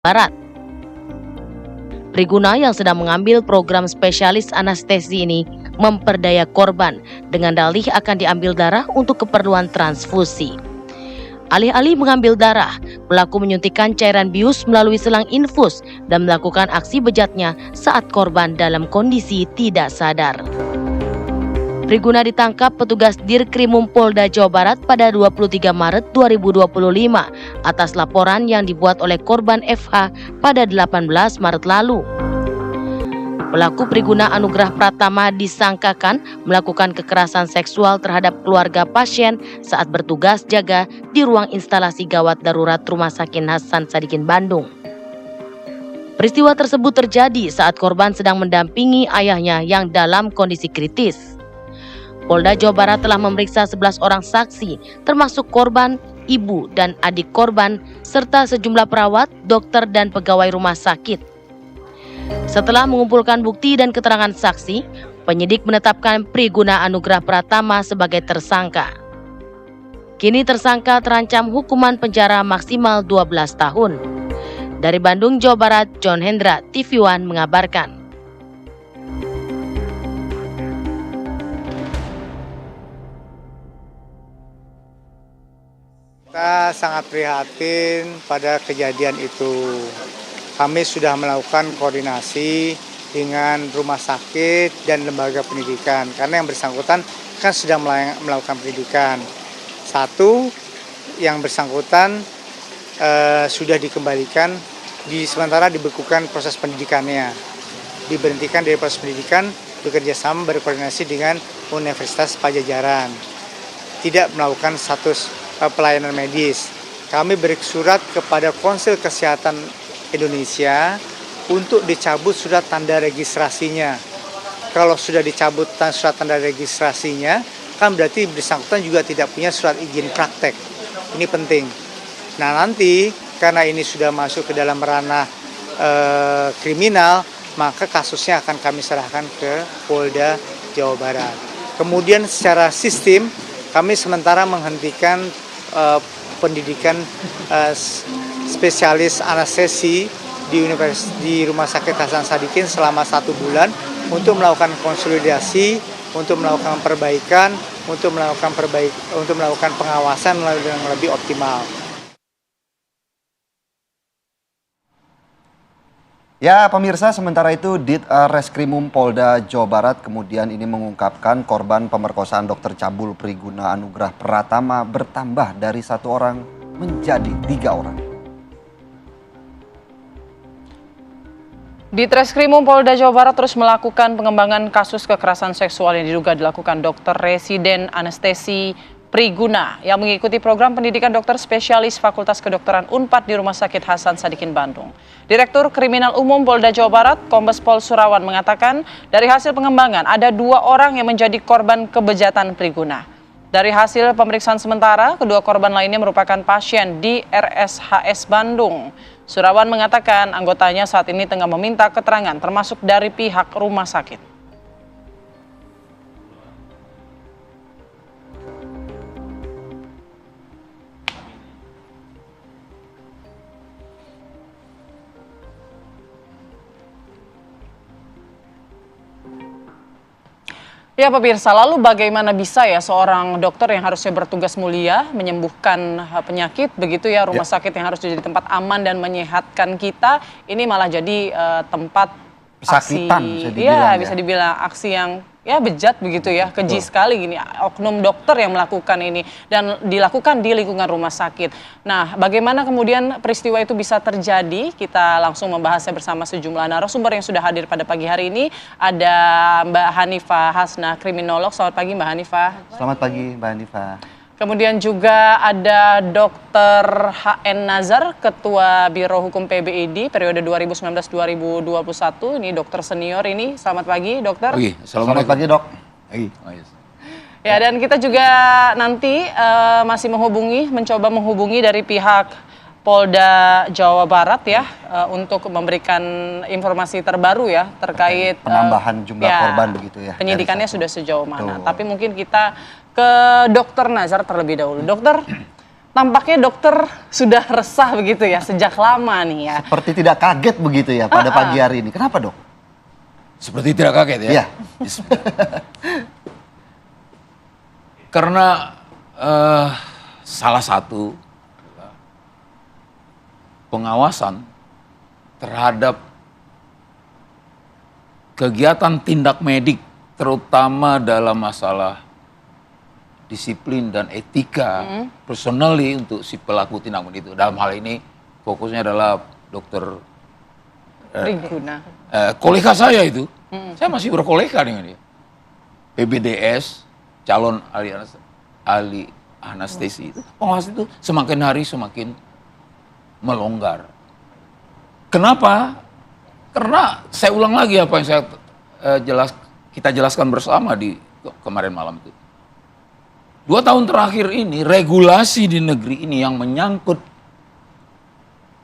Barat. Priguna yang sedang mengambil program spesialis anestesi ini memperdaya korban dengan dalih akan diambil darah untuk keperluan transfusi. Alih-alih mengambil darah, pelaku menyuntikkan cairan bius melalui selang infus dan melakukan aksi bejatnya saat korban dalam kondisi tidak sadar. Priguna ditangkap petugas Dirkrimum Polda Jawa Barat pada 23 Maret 2025 atas laporan yang dibuat oleh korban FH pada 18 Maret lalu. Pelaku Priguna Anugrah Pratama disangkakan melakukan kekerasan seksual terhadap keluarga pasien saat bertugas jaga di ruang instalasi gawat darurat Rumah Sakit Hasan Sadikin Bandung. Peristiwa tersebut terjadi saat korban sedang mendampingi ayahnya yang dalam kondisi kritis. Polda Jawa Barat telah memeriksa 11 orang saksi, termasuk korban, ibu dan adik korban, serta sejumlah perawat, dokter dan pegawai rumah sakit. Setelah mengumpulkan bukti dan keterangan saksi, penyidik menetapkan Priguna Anugrah Pratama sebagai tersangka. Kini tersangka terancam hukuman penjara maksimal 12 tahun. Dari Bandung, Jawa Barat, John Hendra, TV One mengabarkan. Kita sangat prihatin pada kejadian itu. Kami sudah melakukan koordinasi dengan rumah sakit dan lembaga pendidikan karena yang bersangkutan kan sedang melakukan pendidikan. Satu, yang bersangkutan sudah dikembalikan, sementara dibekukan proses pendidikannya. Diberhentikan dari proses pendidikan, bekerjasama berkoordinasi dengan Universitas Pajajaran. Tidak melakukan status pelayanan medis. Kami bersurat kepada Konsil Kesehatan Indonesia untuk dicabut surat tanda registrasinya. Kalau sudah dicabut surat tanda registrasinya, kan berarti bersangkutan juga tidak punya surat izin praktek. Ini penting. Nah nanti karena ini sudah masuk ke dalam ranah kriminal, maka kasusnya akan kami serahkan ke Polda Jawa Barat. Kemudian secara sistem kami sementara menghentikan pendidikan spesialis anestesi di Rumah Sakit Hasan Sadikin selama 1 bulan untuk melakukan konsolidasi, untuk melakukan perbaikan, untuk melakukan pengawasan yang lebih optimal. Ya pemirsa, sementara itu Ditreskrimum Polda Jawa Barat kemudian ini mengungkapkan korban pemerkosaan Dr. Cabul Priguna Anugrah Pratama bertambah dari 1 orang menjadi 3 orang. Ditreskrimum Polda Jawa Barat terus melakukan pengembangan kasus kekerasan seksual yang diduga dilakukan dokter residen anestesi Priguna yang mengikuti program pendidikan dokter spesialis Fakultas Kedokteran Unpad di Rumah Sakit Hasan Sadikin Bandung. Direktur Kriminal Umum Polda Jawa Barat, Kombes Pol Surawan mengatakan dari hasil pengembangan ada 2 orang yang menjadi korban kebejatan Priguna. Dari hasil pemeriksaan sementara, kedua korban lainnya merupakan pasien di RSHS Bandung. Surawan mengatakan anggotanya saat ini tengah meminta keterangan termasuk dari pihak rumah sakit. Ya pemirsa, lalu bagaimana bisa ya seorang dokter yang harusnya bertugas mulia menyembuhkan penyakit begitu ya, rumah sakit yang harus jadi tempat aman dan menyehatkan kita, ini malah jadi tempat Pesakitan, aksi, bisa dibilang aksi yang ya bejat begitu ya, keji sekali gini, oknum dokter yang melakukan ini dan dilakukan di lingkungan rumah sakit. Nah, bagaimana kemudian peristiwa itu bisa terjadi? Kita langsung membahasnya bersama sejumlah narasumber yang sudah hadir pada pagi hari ini. Ada Mbak Hanifah Hasna, kriminolog. Selamat pagi Mbak Hanifah. Selamat pagi Mbak Hanifah. Kemudian juga ada Dr. HN Nazar, Ketua Biro Hukum PBID periode 2019-2021. Ini dokter senior ini. Selamat pagi, dokter. Selamat pagi, Dok. Ya, dan kita juga nanti masih mencoba menghubungi dari pihak Polda Jawa Barat ya, untuk memberikan informasi terbaru ya terkait penambahan jumlah korban begitu ya. Penyidikannya sudah sejauh mana. Tapi mungkin kita ke Dokter Nazar terlebih dahulu. Dokter, tampaknya dokter sudah resah begitu ya sejak lama nih ya. Seperti tidak kaget begitu ya pada pagi hari ini. Kenapa, Dok? Seperti tidak kaget ya? Iya. Karena salah satu pengawasan terhadap kegiatan tindak medik, terutama dalam masalah disiplin dan etika personally untuk si pelaku tindak medik itu. Dalam hal ini fokusnya adalah dokter Priguna. kolega saya itu. Saya masih berkolega dengan dia. PBDS, calon ahli anestesi itu. Pengawas itu semakin hari semakin melonggar. Kenapa? Karena saya ulang lagi apa yang saya kita jelaskan bersama di kemarin malam itu. 2 tahun terakhir ini regulasi di negeri ini yang menyangkut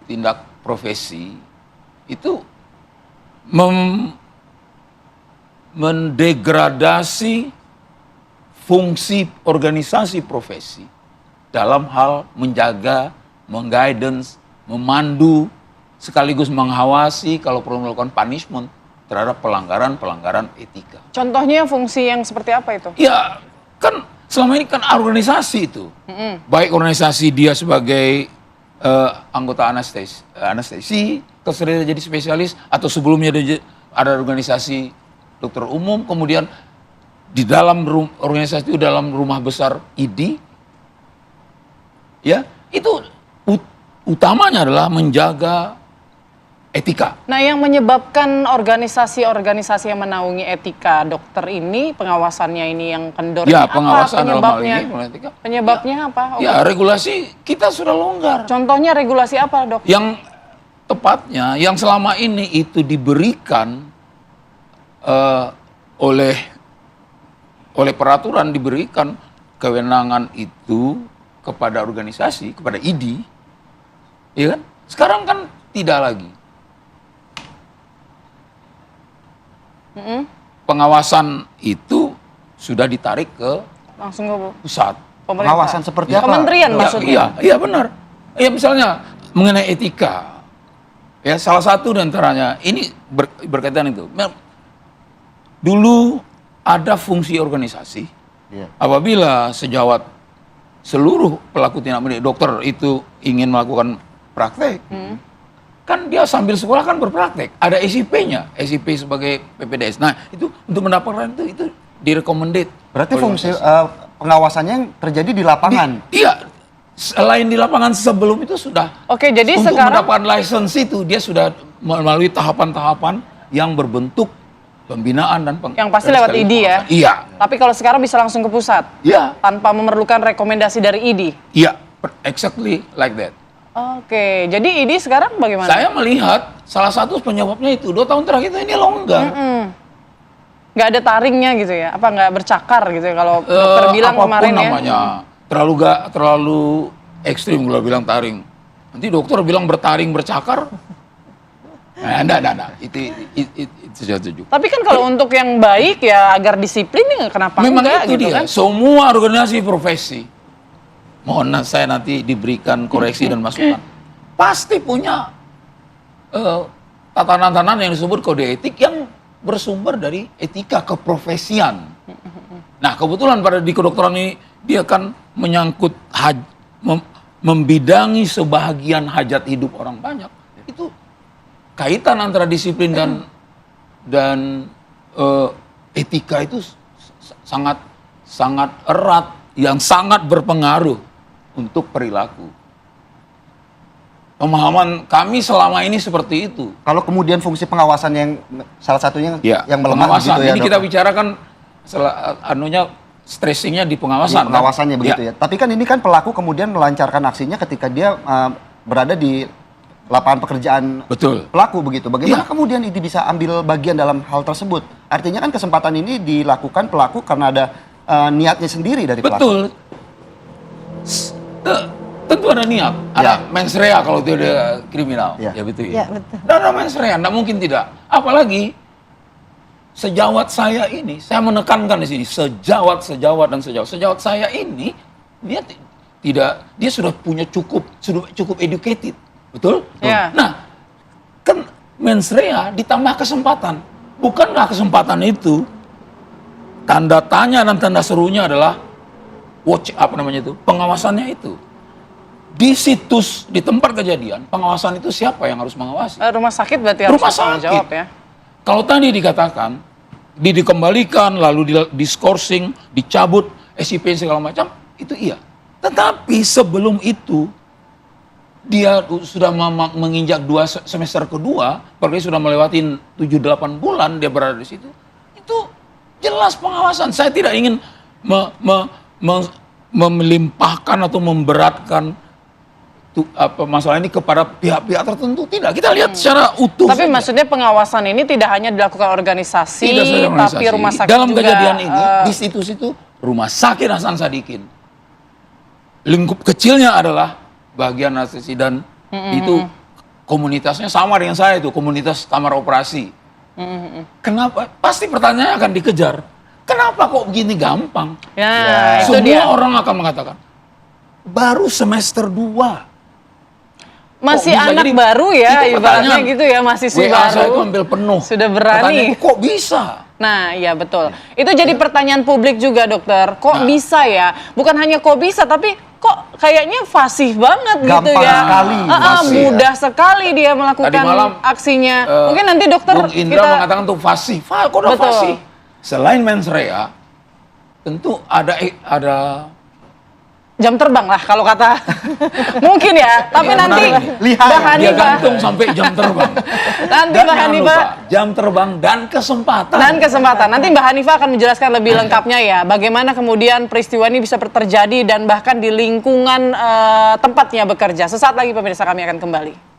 tindak profesi itu mendegradasi fungsi organisasi profesi dalam hal menjaga, mengguidance, memandu, sekaligus mengawasi kalau perlu melakukan punishment terhadap pelanggaran-pelanggaran etika. Contohnya fungsi yang seperti apa itu? Ya, kan selama ini kan organisasi itu. Baik organisasi dia sebagai anggota anestesi, terus dia jadi spesialis, atau sebelumnya dia ada organisasi dokter umum, kemudian di dalam organisasi itu dalam rumah besar ID, ya itu utamanya adalah menjaga etika. Nah, yang menyebabkan organisasi-organisasi yang menaungi etika dokter ini, pengawasannya ini yang kendor, Ya, ini pengawasan apa dalam hal penyebabnya? ini, etika. Penyebabnya apa? Ya, regulasi kita sudah longgar. Contohnya regulasi apa, Dok? Yang tepatnya, yang selama ini itu diberikan oleh peraturan, diberikan kewenangan itu kepada organisasi, kepada ID, ya kan? Sekarang kan tidak lagi. Pengawasan itu sudah ditarik ke Langsung ke pusat. pemerintah. Pengawasan seperti apa? Kementerian Ya, maksudnya. Iya benar. Ya misalnya mengenai etika, ya salah satu diantaranya ini berkaitan itu. Dulu ada fungsi organisasi. Iya. Apabila sejawat seluruh pelaku tindak medik dokter itu ingin melakukan praktek, kan dia sambil sekolah kan berpraktek. Ada SIP-nya, SIP sebagai PPDS. Nah itu untuk mendapatkan itu direkomendate. Berarti oleh fungsi organisasi. pengawasannya yang terjadi di lapangan. Iya, selain di lapangan sebelum itu sudah. Oke, jadi untuk sekarang mendapatkan license itu dia sudah melalui tahapan-tahapan yang berbentuk pembinaan dan yang pasti lewat ID ya. Iya, Tapi kalau sekarang bisa langsung ke pusat iya, tanpa memerlukan rekomendasi dari ID. iya, exactly like that. Oke, jadi ID sekarang bagaimana? Saya melihat salah satu penyebabnya itu 2 tahun terakhir ini longgar. Nggak ada taringnya gitu ya? Apa nggak bercakar gitu ya kalau dokter bilang Apapun kemarin ya? namanya, terlalu ekstrim kalau bilang taring. Nanti dokter bilang bertaring bercakar. Nah, enggak. Itu saya setuju. Tapi kan kalau untuk yang baik ya agar disiplin ya kenapa Memang enggak itu gitu dia. kan? Semua organisasi profesi, mohon saya nanti diberikan koreksi dan masukan. Pasti punya tatanan-tatanan yang disebut kode etik yang bersumber dari etika keprofesian. Nah kebetulan di kedokteran ini dia kan menyangkut membidangi sebahagian hajat hidup orang banyak. Itu kaitan antara disiplin dan etika itu sangat erat, yang sangat berpengaruh untuk perilaku. Pemahaman kami selama ini seperti itu. Kalau kemudian fungsi pengawasan yang salah satunya Ya, yang melemah pengawasan. gitu ya, Ini Dok? kita bicarakan stressingnya di pengawasan. Di pengawasannya kan? begitu ya. Tapi kan ini kan pelaku kemudian melancarkan aksinya ketika dia berada di lapangan pekerjaan Betul. pelaku begitu. Bagaimana Ya. kemudian ini bisa ambil bagian dalam hal tersebut? Artinya kan kesempatan ini dilakukan pelaku karena ada niatnya sendiri dari pelaku. Betul. Tentu ada niat. Ada mens rea kalau itu ada kriminal. Ya. Ya betul Ya, ya. betul. Dan ada mens rea, tidak mungkin tidak. Apalagi sejawat saya ini, saya menekankan di sini, sejawat dan sejawat. Sejawat saya ini, dia dia sudah cukup educated, betul? Ya. Nah, kan mens rea ditambah kesempatan. Bukankah kesempatan itu tanda tanya dan tanda serunya adalah pengawasannya itu. Di situs, di tempat kejadian, pengawasan itu siapa yang harus mengawasi? Rumah sakit berarti harus Rumah bertanggung sakit. jawab ya. Kalau tadi dikatakan, dikembalikan, lalu diskorsing, dicabut, SIP segala macam, itu iya. Tetapi sebelum itu, dia sudah menginjak 2 semester kedua, berarti sudah melewati 7-8 bulan dia berada di situ. Itu jelas pengawasan. Saya tidak ingin melimpahkan atau memberatkan masalah ini kepada pihak-pihak tertentu. Tidak, kita lihat secara utuh. Tapi saja. maksudnya pengawasan ini tidak hanya dilakukan organisasi, Tidak saja organisasi. tapi rumah sakit dalam juga. kejadian ini, di situ-situ Rumah Sakit Hasan Sadikin. Lingkup kecilnya adalah bagian anestesi dan itu komunitasnya sama dengan saya itu, komunitas kamar operasi. Kenapa? Pasti pertanyaannya akan dikejar. Kenapa kok begini gampang? Ya, itu Semua dia. orang akan mengatakan, baru semester 2. Masih bisa anak jadi? baru ya, Itu ibaratnya pertanyaan. gitu ya, mahasiswi WA baru. saya itu hampir penuh. Sudah berani. Pertanyaannya, kok bisa? Nah, iya betul. Itu jadi pertanyaan publik juga, dokter. Kok bisa ya? Bukan hanya kok bisa, tapi kok kayaknya fasih banget gitu Gampang ya. sekali. Fasih, mudah sekali dia melakukan Tadi malam, aksinya. Mungkin nanti dokter Bung Indra kita mengatakan tuh fasih. Kok udah Betul. fasih? Selain mens rea, tentu ada jam terbang lah kalau kata. Mungkin ya, tapi Iya, nanti menarik. Lihat, Mbak dia Hanifah, gantung sampai jam terbang. nanti Dan Mbak jangan Hanifah lupa, jam terbang dan kesempatan. dan kesempatan. Nanti Mbak Hanifah akan menjelaskan lebih lengkapnya ya, bagaimana kemudian peristiwa ini bisa terjadi dan bahkan di lingkungan tempatnya bekerja. Sesaat lagi pemirsa, kami akan kembali.